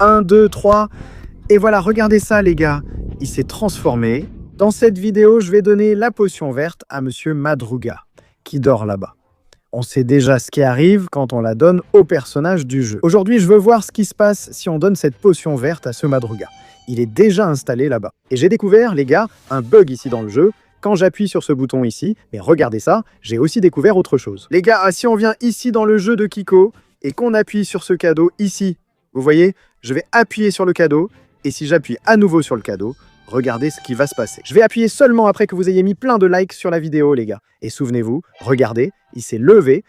1, 2, 3. Et voilà, regardez ça les gars. Il s'est transformé. Dans cette vidéo, je vais donner la potion verte à Monsieur Madruga, qui dort là-bas. On sait déjà ce qui arrive quand on la donne au personnage du jeu. Aujourd'hui, je veux voir ce qui se passe si on donne cette potion verte à ce Madruga. Il est déjà installé là-bas. Et j'ai découvert, les gars, un bug ici dans le jeu. Quand j'appuie sur ce bouton ici, mais regardez ça, j'ai aussi découvert autre chose. Les gars, si on vient ici dans le jeu de Kiko et qu'on appuie sur ce cadeau ici, vous voyez, je vais appuyer sur le cadeau et si j'appuie à nouveau sur le cadeau, regardez ce qui va se passer. Je vais appuyer seulement après que vous ayez mis plein de likes sur la vidéo, les gars. Et souvenez-vous, regardez, il s'est levé,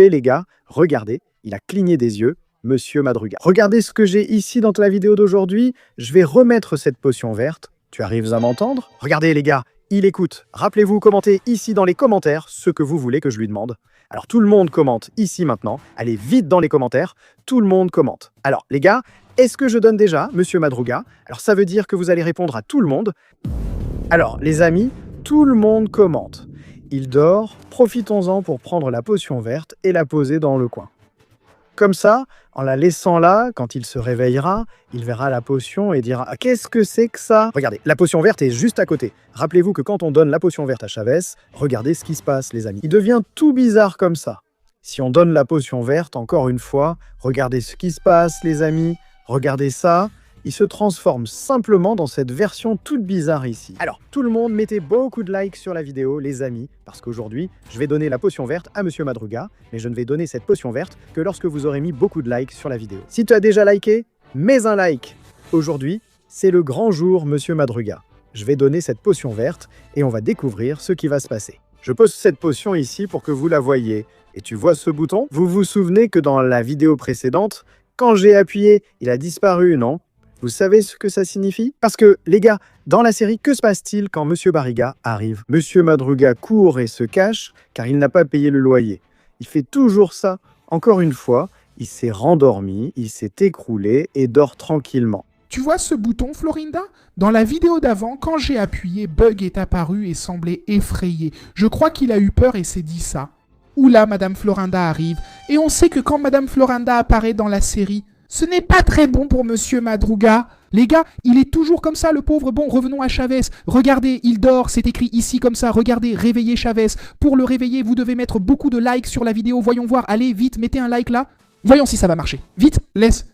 les gars. Regardez, il a cligné des yeux, Monsieur Madruga. Regardez ce que j'ai ici dans la vidéo d'aujourd'hui. Je vais remettre cette potion verte. Tu arrives à m'entendre? Regardez, les gars. Il écoute. Rappelez-vous, commentez ici dans les commentaires ce que vous voulez que je lui demande. Alors tout le monde commente ici maintenant. Allez vite dans les commentaires. Tout le monde commente. Alors les gars, est-ce que je donne déjà Monsieur Madruga? Alors ça veut dire que vous allez répondre à tout le monde. Alors les amis, tout le monde commente. Il dort, profitons-en pour prendre la potion verte et la poser dans le coin. Comme ça, en la laissant là, quand il se réveillera, il verra la potion et dira « Ah, qu'est-ce que c'est que ça ?» Regardez, la potion verte est juste à côté. Rappelez-vous que quand on donne la potion verte à Chavez, regardez ce qui se passe, les amis. Il devient tout bizarre comme ça. Si on donne la potion verte, encore une fois, regardez ce qui se passe, les amis. Regardez ça. Il se transforme simplement dans cette version toute bizarre ici. Alors, tout le monde, mettez beaucoup de likes sur la vidéo, les amis, parce qu'aujourd'hui, je vais donner la potion verte à Monsieur Madruga, mais je ne vais donner cette potion verte que lorsque vous aurez mis beaucoup de likes sur la vidéo. Si tu as déjà liké, mets un like. Aujourd'hui, c'est le grand jour, Monsieur Madruga. Je vais donner cette potion verte et on va découvrir ce qui va se passer. Je pose cette potion ici pour que vous la voyiez. Et tu vois ce bouton? Vous vous souvenez que dans la vidéo précédente, quand j'ai appuyé, il a disparu, non? Vous savez ce que ça signifie? Parce que, les gars, dans la série, que se passe-t-il quand Monsieur Barriga arrive? Monsieur Madruga court et se cache, car il n'a pas payé le loyer. Il fait toujours ça. Encore une fois, il s'est rendormi, il s'est écroulé et dort tranquillement. Tu vois ce bouton, Florinda? Dans la vidéo d'avant, quand j'ai appuyé, Bug est apparu et semblait effrayé. Je crois qu'il a eu peur et s'est dit ça. Oula, Madame Florinda arrive. Et on sait que quand Madame Florinda apparaît dans la série, ce n'est pas très bon pour Monsieur Madruga. Les gars, il est toujours comme ça, le pauvre. Bon, revenons à Chavez. Regardez, il dort, c'est écrit ici comme ça. Regardez, réveillez Chavez. Pour le réveiller, vous devez mettre beaucoup de likes sur la vidéo. Voyons voir. Allez, vite, mettez un like là. Voyons si ça va marcher. Vite,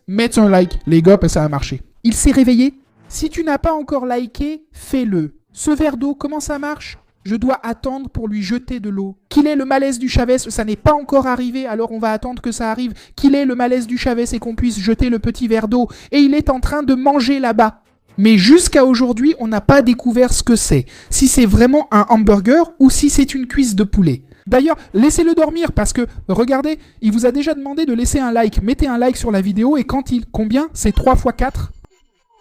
mettez un like. Les gars, ça a marché. Il s'est réveillé. Si tu n'as pas encore liké, fais-le. Ce verre d'eau, comment ça marche? Je dois attendre pour lui jeter de l'eau. Qu'il ait le malaise du Chavez, ça n'est pas encore arrivé, alors on va attendre que ça arrive. Qu'il ait le malaise du Chavez et qu'on puisse jeter le petit verre d'eau. Et il est en train de manger là-bas. Mais jusqu'à aujourd'hui, on n'a pas découvert ce que c'est. Si c'est vraiment un hamburger ou si c'est une cuisse de poulet. D'ailleurs, laissez-le dormir parce que, regardez, il vous a déjà demandé de laisser un like. Mettez un like sur la vidéo et quand il... Combien? C'est 3 x 4?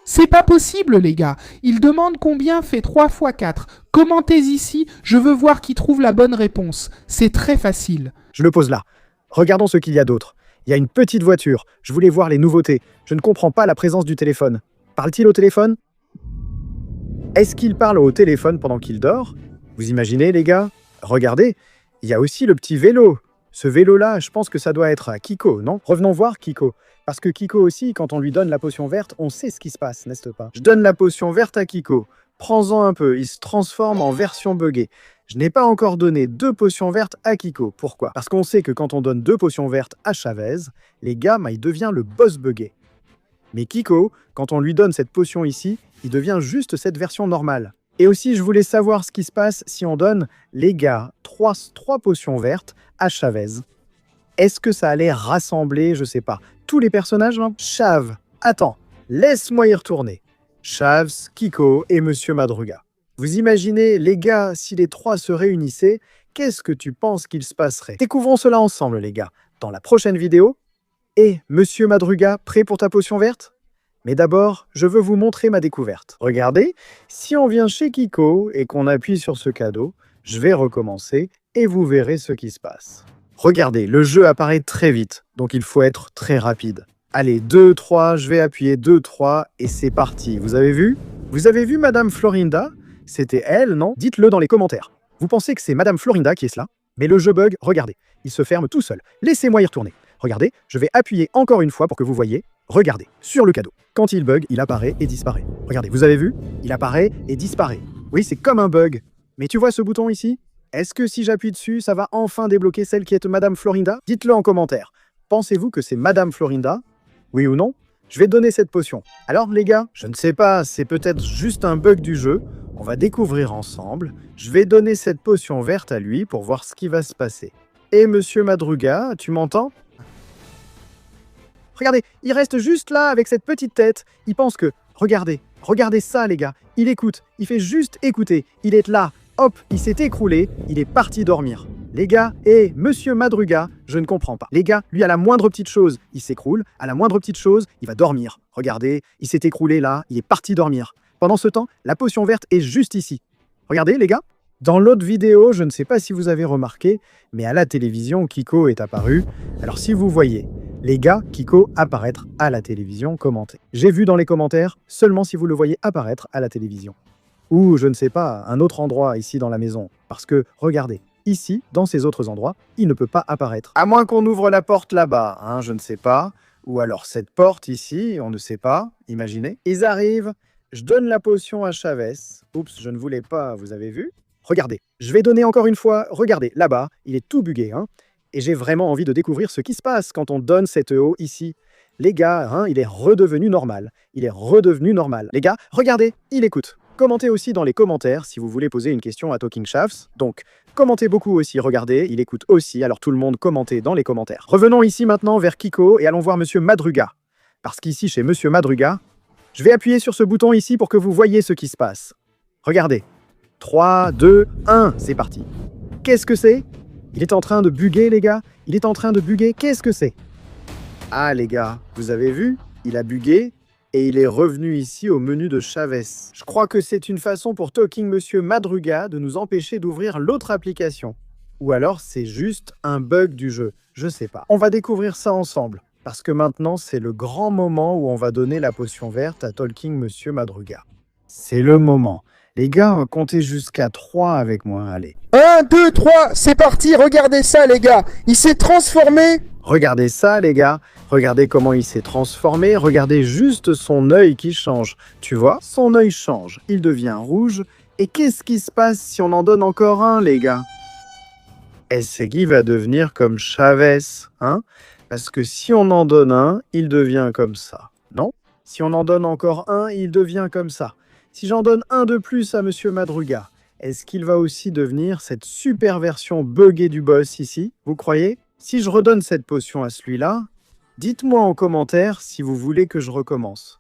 C'est pas possible, les gars. Il demande combien fait 3 x 4. Commentez ici, je veux voir qui trouve la bonne réponse. C'est très facile. Je le pose là. Regardons ce qu'il y a d'autre. Il y a une petite voiture. Je voulais voir les nouveautés. Je ne comprends pas la présence du téléphone. Parle-t-il au téléphone? Est-ce qu'il parle au téléphone pendant qu'il dort? Vous imaginez, les gars? Regardez, il y a aussi le petit vélo. Ce vélo-là, je pense que ça doit être à Kiko, non? Revenons voir Kiko. Parce que Kiko aussi, quand on lui donne la potion verte, on sait ce qui se passe, n'est-ce pas? Je donne la potion verte à Kiko. Prends-en un peu, il se transforme en version buggée. Je n'ai pas encore donné 2 potions vertes à Kiko. Pourquoi? Parce qu'on sait que quand on donne 2 potions vertes à Chavez, les gars, il devient le boss buggé. Mais Kiko, quand on lui donne cette potion ici, il devient juste cette version normale. Et aussi, je voulais savoir ce qui se passe si on donne, les gars, 3 potions vertes à Chavez. Est-ce que ça allait rassembler, je sais pas, tous les personnages, non? Chav, attends, laisse-moi y retourner. Chavez, Kiko et Monsieur Madruga. Vous imaginez, les gars, si les 3 se réunissaient, qu'est-ce que tu penses qu'il se passerait? Découvrons cela ensemble, les gars, dans la prochaine vidéo. Et, Monsieur Madruga, prêt pour ta potion verte? Mais d'abord, je veux vous montrer ma découverte. Regardez, si on vient chez Kiko et qu'on appuie sur ce cadeau, je vais recommencer et vous verrez ce qui se passe. Regardez, le jeu apparaît très vite, donc il faut être très rapide. Allez, 2, 3, je vais appuyer 2, 3 et c'est parti. Vous avez vu? Vous avez vu Madame Florinda? C'était elle, non? Dites-le dans les commentaires. Vous pensez que c'est Madame Florinda qui est cela? Mais le jeu bug, regardez, il se ferme tout seul. Laissez-moi y retourner. Regardez, je vais appuyer encore une fois pour que vous voyez. Regardez, sur le cadeau. Quand il bug, il apparaît et disparaît. Regardez, vous avez vu? Il apparaît et disparaît. Oui, c'est comme un bug. Mais tu vois ce bouton ici? Est-ce que si j'appuie dessus, ça va enfin débloquer celle qui est Madame Florinda? Dites-le en commentaire. Pensez-vous que c'est Madame Florinda? Oui ou non? Je vais donner cette potion. Alors les gars, je ne sais pas, c'est peut-être juste un bug du jeu. On va découvrir ensemble. Je vais donner cette potion verte à lui pour voir ce qui va se passer. Et Monsieur Madruga, tu m'entends? Regardez, il reste juste là avec cette petite tête. Il pense que... Regardez ça les gars. Il écoute, il fait juste écouter. Il est là. Hop, il s'est écroulé, il est parti dormir. Les gars, Monsieur Madruga, je ne comprends pas. Les gars, lui, à la moindre petite chose, il s'écroule. À la moindre petite chose, il va dormir. Regardez, il s'est écroulé là, il est parti dormir. Pendant ce temps, la potion verte est juste ici. Regardez les gars. Dans l'autre vidéo, je ne sais pas si vous avez remarqué, mais à la télévision, Kiko est apparu. Alors si vous voyez les gars, Kiko apparaître à la télévision commenter. J'ai vu dans les commentaires seulement si vous le voyez apparaître à la télévision. Ou, je ne sais pas, un autre endroit ici dans la maison. Parce que, regardez, ici, dans ces autres endroits, il ne peut pas apparaître. À moins qu'on ouvre la porte là-bas, hein, je ne sais pas. Ou alors cette porte ici, on ne sait pas, imaginez. Ils arrivent, je donne la potion à Chavez. Oups, je ne voulais pas, vous avez vu? Regardez, je vais donner encore une fois, regardez, là-bas, il est tout bugué, hein. Et j'ai vraiment envie de découvrir ce qui se passe quand on donne cette eau ici. Les gars, hein, il est redevenu normal. Il est redevenu normal. Les gars, regardez, il écoute. Commentez aussi dans les commentaires si vous voulez poser une question à Talking Shafts. Donc, commentez beaucoup aussi, regardez, il écoute aussi, alors tout le monde commentez dans les commentaires. Revenons ici maintenant vers Kiko et allons voir Monsieur Madruga. Parce qu'ici, chez Monsieur Madruga, je vais appuyer sur ce bouton ici pour que vous voyez ce qui se passe. Regardez. 3, 2, 1, c'est parti. Qu'est-ce que c'est? Il est en train de bugger, les gars. Il est en train de bugger. Qu'est-ce que c'est? Ah, les gars, vous avez vu? Il a bugué. Et il est revenu ici au menu de Chavez. Je crois que c'est une façon pour Talking Monsieur Madruga de nous empêcher d'ouvrir l'autre application. Ou alors c'est juste un bug du jeu, je sais pas. On va découvrir ça ensemble, parce que maintenant c'est le grand moment où on va donner la potion verte à Talking Monsieur Madruga. C'est le moment. Les gars, comptez jusqu'à 3 avec moi, allez. 1, 2, 3, c'est parti, regardez ça les gars, il s'est transformé. Regardez ça les gars, regardez comment il s'est transformé, regardez juste son œil qui change. Tu vois, son œil change, il devient rouge. Et qu'est-ce qui se passe si on en donne encore un les gars? Est-ce qu'il va devenir comme Chavez, hein? Parce que si on en donne un, il devient comme ça, non? Si on en donne encore un, il devient comme ça. Si j'en donne un de plus à Monsieur Madruga, est-ce qu'il va aussi devenir cette super version buggée du boss ici? Vous croyez? Si je redonne cette potion à celui-là, dites-moi en commentaire si vous voulez que je recommence.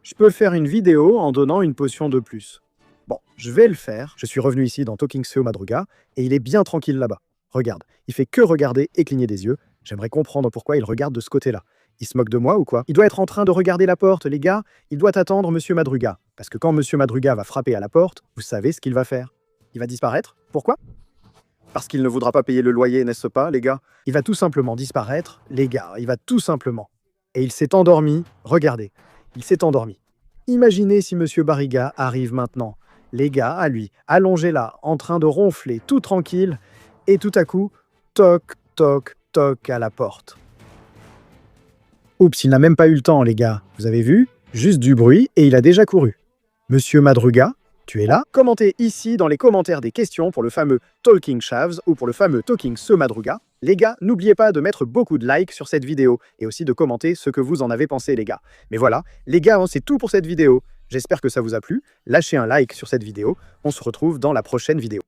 Je peux faire une vidéo en donnant une potion de plus. Bon, je vais le faire. Je suis revenu ici dans Talking Monsieur Madruga et il est bien tranquille là-bas. Regarde, il fait que regarder et cligner des yeux. J'aimerais comprendre pourquoi il regarde de ce côté-là. Il se moque de moi ou quoi? Il doit être en train de regarder la porte, les gars. Il doit attendre Monsieur Madruga. Parce que quand Monsieur Madruga va frapper à la porte, vous savez ce qu'il va faire. Il va disparaître. Pourquoi? Parce qu'il ne voudra pas payer le loyer, n'est-ce pas, les gars? Il va tout simplement disparaître, les gars. Il va tout simplement. Et il s'est endormi. Regardez, il s'est endormi. Imaginez si Monsieur Barriga arrive maintenant. Les gars, à lui, allongé là, en train de ronfler, tout tranquille. Et tout à coup, toc, toc, toc à la porte. Oups, il n'a même pas eu le temps, les gars. Vous avez vu? Juste du bruit et il a déjà couru. Monsieur Madruga, tu es là? Commentez ici dans les commentaires des questions pour le fameux Talking Shavs ou pour le fameux Talking Ce Madruga. Les gars, n'oubliez pas de mettre beaucoup de likes sur cette vidéo et aussi de commenter ce que vous en avez pensé, les gars. Mais voilà, les gars, c'est tout pour cette vidéo. J'espère que ça vous a plu. Lâchez un like sur cette vidéo. On se retrouve dans la prochaine vidéo.